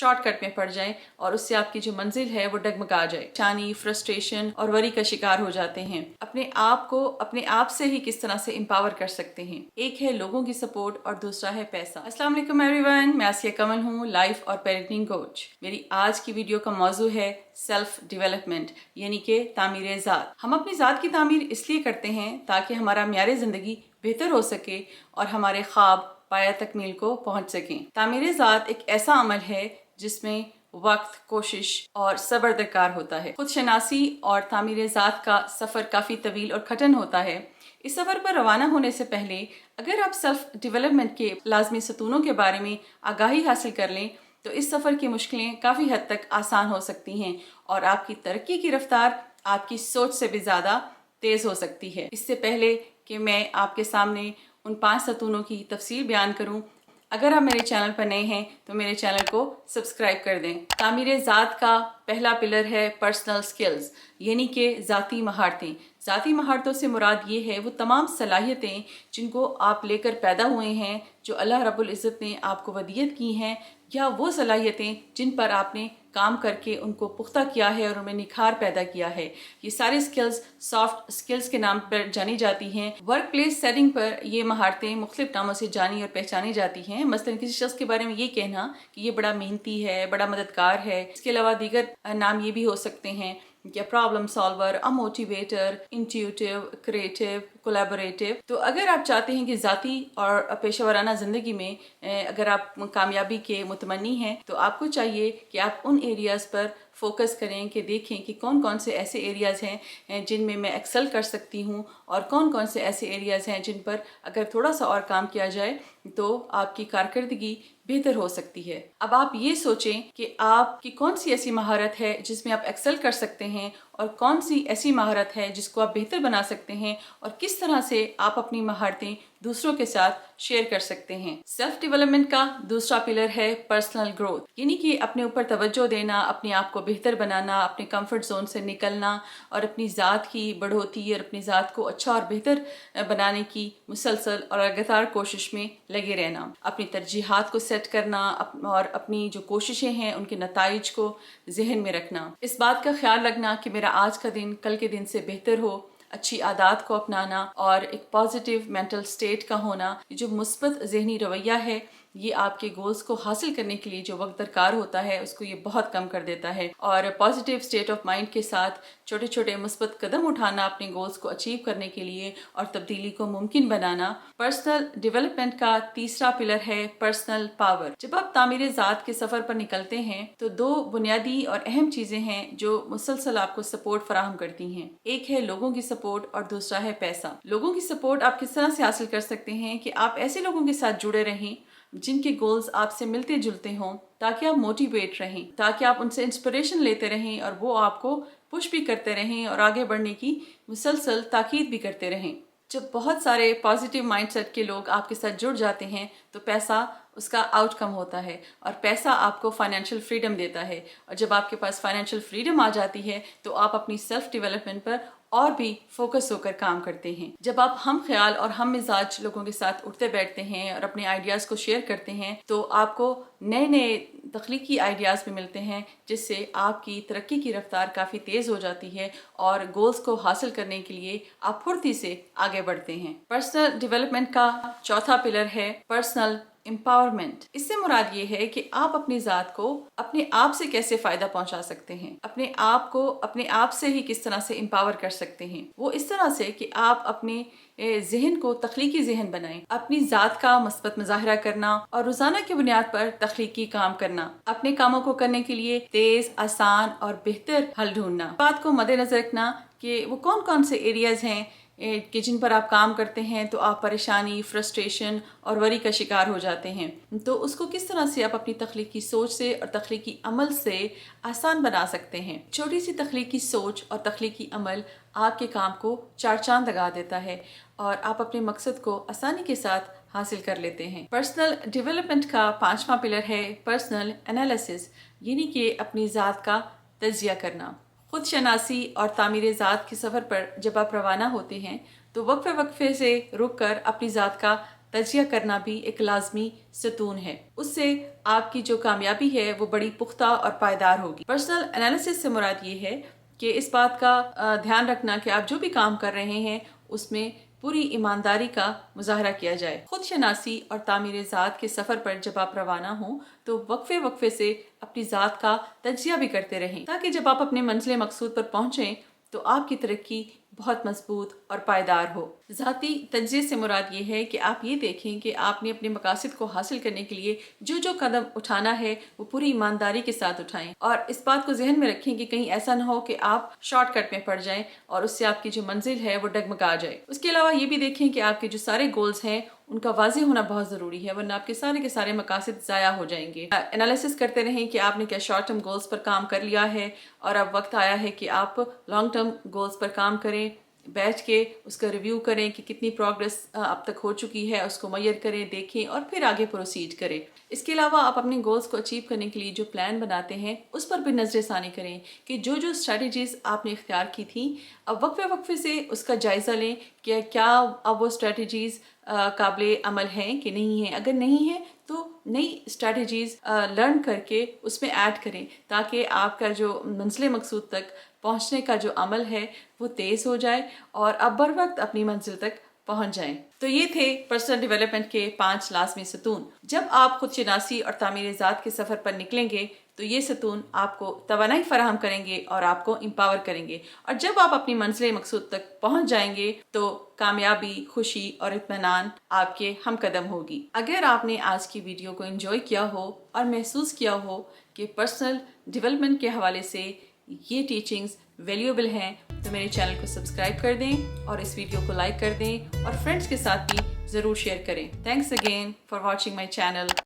Short cut में पड़ जाएं और उससे आपकी जो मंजिल है वो डगमगा जाए। परेशानी, फ्रस्ट्रेशन और वरी का शिकार हो जाते हैं। अपने आप को अपने आप से ही किस तरह से एम्पावर कर सकते हैं। एक है लोगों की सपोर्ट और दूसरा है पैसा। अस्सलाम वालेकुम एवरीवन, मैं आसिया कमल हूँ, लाइफ और पेरेंटिंग कोच। मेरी आज की वीडियो का मौजू है सेल्फ डेवलपमेंट, यानी कि तामीर ज़ात। हम अपनी ज़ात की तामीर इसलिए करते हैं ताकि हमारा म्यार ज़िंदगी बेहतर हो सके और हमारे ख्वाब पाया तकमील को पहुंच सकें। तामीर ज़ात एक ऐसा अमल है जिसमें वक्त, कोशिश और सब्र दरकार होता है। खुद शनासी और तामीर ज़ात का सफ़र काफ़ी तवील और कठिन होता है। इस सफ़र पर रवाना होने से पहले अगर आप सेल्फ डेवलपमेंट के लाजमी सतूनों के बारे में आगाही हासिल कर लें तो इस सफ़र की मुश्किलें काफ़ी हद तक आसान हो सकती हैं और आपकी तरक्की की रफ्तार आपकी सोच से भी ज़्यादा तेज़ हो सकती है। इससे पहले कि मैं आपके सामने उन 5 सतूनों की तफसील बयान करूं, अगर आप मेरे चैनल पर नए हैं तो मेरे चैनल को सब्सक्राइब कर दें। तामीर ज़ात का पहला पिलर है पर्सनल स्किल्स, यानी कि ज़ाती महारतें। ज़ाती महारतों से मुराद ये है वो तमाम सलाहियतें जिनको आप लेकर पैदा हुए हैं, जो अल्लाह रब्बुल इज़्ज़त ने आपको वदीयत की हैं, या वो सलाहियतें जिन पर आपने काम करके उनको पुख्ता किया है और उनमें निखार पैदा किया है। ये सारी स्किल्स सॉफ्ट स्किल्स के नाम पर जानी जाती हैं। वर्क प्लेस सेटिंग पर ये महारतें मुख्तलिफ नामों से जानी और पहचानी जाती हैं। मसलन किसी शख्स के बारे में ये कहना कि ये बड़ा मेहनती है, बड़ा मददगार है। इसके अलावा दीगर नाम ये भी हो सकते हैं कि प्रॉब्लम सॉल्वर, अ मोटिवेटर, इंट्यूटिव, क्रिएटिव, कोलैबोरेटिव। तो अगर आप चाहते हैं कि ज़ाती और पेशा वराना ज़िंदगी में अगर आप कामयाबी के मुतमन्नी हैं तो आपको चाहिए कि आप उन एरियाज़ पर फोकस करें कि देखें कि कौन कौन से ऐसे एरियाज़ हैं जिनमें मैं एक्सेल कर सकती हूँ और कौन कौन से ऐसे एरियाज़ हैं जिन पर अगर थोड़ा सा और काम किया जाए तो आपकी कारकर्दगी बेहतर हो सकती है। अब आप ये सोचें कि आपकी कौन सी ऐसी महारत है जिसमें आप एक्सेल कर सकते हैं और कौन सी ऐसी महारत है जिसको आप बेहतर बना सकते हैं और किस तरह से आप अपनी महारतें दूसरों के साथ शेयर कर सकते हैं। सेल्फ डेवलपमेंट का दूसरा पिलर है पर्सनल ग्रोथ, यानी कि अपने ऊपर तवज्जो देना, अपने आप को बेहतर बनाना, अपने कंफर्ट जोन से निकलना और अपनी ज़ात की बढ़ोतरी और अपनी ज़ात को अच्छा और बेहतर बनाने की मुसलसल और लगातार कोशिश में लगे रहना। अपनी तरजीहात को सेट करना और अपनी जो कोशिशें हैं उनके नताइज को जहन में रखना। इस बात का ख्याल रखना कि मेरा आज का दिन कल के दिन से बेहतर हो, अच्छी आदत को अपनाना और एक पॉजिटिव मेंटल स्टेट का होना। जो मुस्बत ज़हनी रवैया है ये आपके गोल्स को हासिल करने के लिए जो वक्त दरकार होता है उसको ये बहुत कम कर देता है। और पॉजिटिव स्टेट ऑफ माइंड के साथ छोटे छोटे मुस्बत कदम उठाना अपने गोल्स को अचीव करने के लिए और तब्दीली को मुमकिन बनाना। पर्सनल डेवलपमेंट का तीसरा पिलर है पर्सनल पावर। जब आप तामीर ज़ात के सफ़र पर निकलते हैं तो 2 बुनियादी और अहम चीज़ें हैं जो मुसलसल आपको सपोर्ट फराहम करती हैं। एक है लोगों की सपोर्ट और दूसरा है पैसा। लोगों की सपोर्ट आप किस तरह से हासिल कर सकते हैं कि आप ऐसे लोगों के साथ जुड़े रहें जिनके गोल्स आपसे मिलते जुलते हों, ताकि आप मोटिवेट रहें, ताकि आप उनसे इंस्पिरेशन लेते रहें और वो आपको पुश भी करते रहें और आगे बढ़ने की मुसलसल ताकीद भी करते रहें। जब बहुत सारे पॉजिटिव माइंडसेट के लोग आपके साथ जुड़ जाते हैं तो पैसा उसका आउटकम होता है और पैसा आपको फाइनेंशियल फ्रीडम देता है। और जब आपके पास फाइनेंशियल फ्रीडम आ जाती है तो आप अपनी सेल्फ डेवलपमेंट पर और भी फोकस होकर काम करते हैं। जब आप हम ख्याल और हम मिजाज लोगों के साथ उठते बैठते हैं और अपने आइडियाज़ को शेयर करते हैं तो आपको नए नए तख्लीकी आइडियाज़ भी मिलते हैं जिससे आपकी तरक्की की रफ्तार काफ़ी तेज़ हो जाती है और गोल्स को हासिल करने के लिए आप फुर्ती से आगे बढ़ते हैं। पर्सनल डेवलपमेंट का चौथा पिलर है पर्सनल एम्पावरमेंट। इससे मुराद ये है कि आप अपनी ज़ात को अपने आप से कैसे फ़ायदा पहुंचा सकते हैं, अपने आप को अपने आप से ही किस तरह से एम्पावर कर सकते हैं। वो इस तरह से कि आप अपने जहन को तख्लीकी जहन बनाएं, अपनी ज़ात का मस्बत मुजाहरा करना और रोज़ाना की बुनियाद पर तख्लीकी काम करना, अपने कामों को करने के लिए तेज़, आसान और बेहतर हल ढूंढना। बात को मद्देनजर रखना कि वो कौन कौन से एरियाज़ हैं कि जिन पर आप काम करते हैं तो आप परेशानी, फ्रस्ट्रेशन और वरी का शिकार हो जाते हैं। तो उसको किस तरह से आप अपनी तख्लीकी सोच से और तख्लीकी अमल से आसान बना सकते हैं। छोटी सी तख्लीकी सोच और तख्लीकी अमल आपके काम को 4 चांद लगा देता है और आप अपने मकसद को आसानी के साथ हासिल कर लेते हैं। पर्सनल डेवलपमेंट का 5वां पिलर है पर्सनल एनालिसिस, यानी कि अपनी ज़ात का तज्जिया करना। खुद शनासी और तामीर ज़ात के सफ़र पर जब आप रवाना होते हैं तो वक्फे वक्फे से रुक कर अपनी ज़ात का تجزیہ کرنا بھی ایک لازمی ستون ہے. اس سے آپ کی جو کامیابی ہے وہ بڑی پختہ اور پائیدار ہوگی. پرسنل انالیسس سے مراد یہ ہے کہ اس بات کا دھیان رکھنا کہ آپ جو بھی کام کر رہے ہیں اس میں پوری ایمانداری کا مظاہرہ کیا جائے. خود شناسی اور تعمیر ذات کے سفر پر جب آپ روانہ ہوں تو وقفے سے اپنی ذات کا تجزیہ بھی کرتے رہیں تاکہ جب آپ اپنے منزل مقصود پر پہنچیں تو آپ کی ترقی بہت مضبوط اور پائیدار ہو. ذاتی تجزیے سے مراد یہ ہے کہ آپ یہ دیکھیں کہ آپ نے اپنے مقاصد کو حاصل کرنے کے لیے جو قدم اٹھانا ہے وہ پوری ایمانداری کے ساتھ اٹھائیں اور اس بات کو ذہن میں رکھیں کہ کہیں ایسا نہ ہو کہ آپ شارٹ کٹ میں پڑ جائیں اور اس سے آپ کی جو منزل ہے وہ ڈگمگا جائے. اس کے علاوہ یہ بھی دیکھیں کہ آپ کے جو سارے گولز ہیں ان کا واضح ہونا بہت ضروری ہے ورنہ آپ کے سارے مقاصد ضائع ہو جائیں گے. انالیسس کرتے رہیں کہ آپ نے کیا شارٹ ٹرم گولز پر کام کر لیا ہے اور اب وقت آیا ہے کہ آپ لانگ ٹرم گولز پر کام کریں. بیٹھ کے اس کا ریویو کریں کہ کتنی پروگرس اب تک ہو چکی ہے، اس کو میئر کریں، دیکھیں اور پھر آگے پروسیڈ کریں. اس کے علاوہ آپ اپنے گولز کو اچیو کرنے کے لیے جو پلان بناتے ہیں اس پر بھی نظر ثانی کریں کہ جو اسٹریٹجیز آپ نے اختیار کی تھیں اب وقفے سے اس کا جائزہ لیں کہ کیا اب وہ اسٹریٹجیز قابل عمل ہیں کہ نہیں ہیں. اگر نہیں ہیں تو نئی اسٹریٹجیز لرن کر کے اس میں ایڈ کریں تاکہ آپ کا جو منزل مقصود تک پہنچنے کا جو عمل ہے وہ تیز ہو جائے اور آپ بر وقت اپنی منزل تک پہنچ جائیں. تو یہ تھے پرسنل ڈیولپمنٹ کے 5 لازمی ستون. جب آپ خود شناسی اور تعمیر ذات کے سفر پر نکلیں گے تو یہ ستون آپ کو توانائی فراہم کریں گے اور آپ کو امپاور کریں گے اور جب آپ اپنی منزل مقصود تک پہنچ جائیں گے تو کامیابی، خوشی اور اطمینان آپ کے ہم قدم ہوگی. اگر آپ نے آج کی ویڈیو کو انجوائے کیا ہو اور محسوس کیا ہو کہ پرسنل ڈیولپمنٹ کے حوالے سے یہ ٹیچنگز ویلیوبل ہیں تو میرے چینل کو سبسکرائب کر دیں اور اس ویڈیو کو لائک کر دیں اور فرینڈس کے ساتھ بھی ضرور شیئر کریں. Thanks again for watching my channel.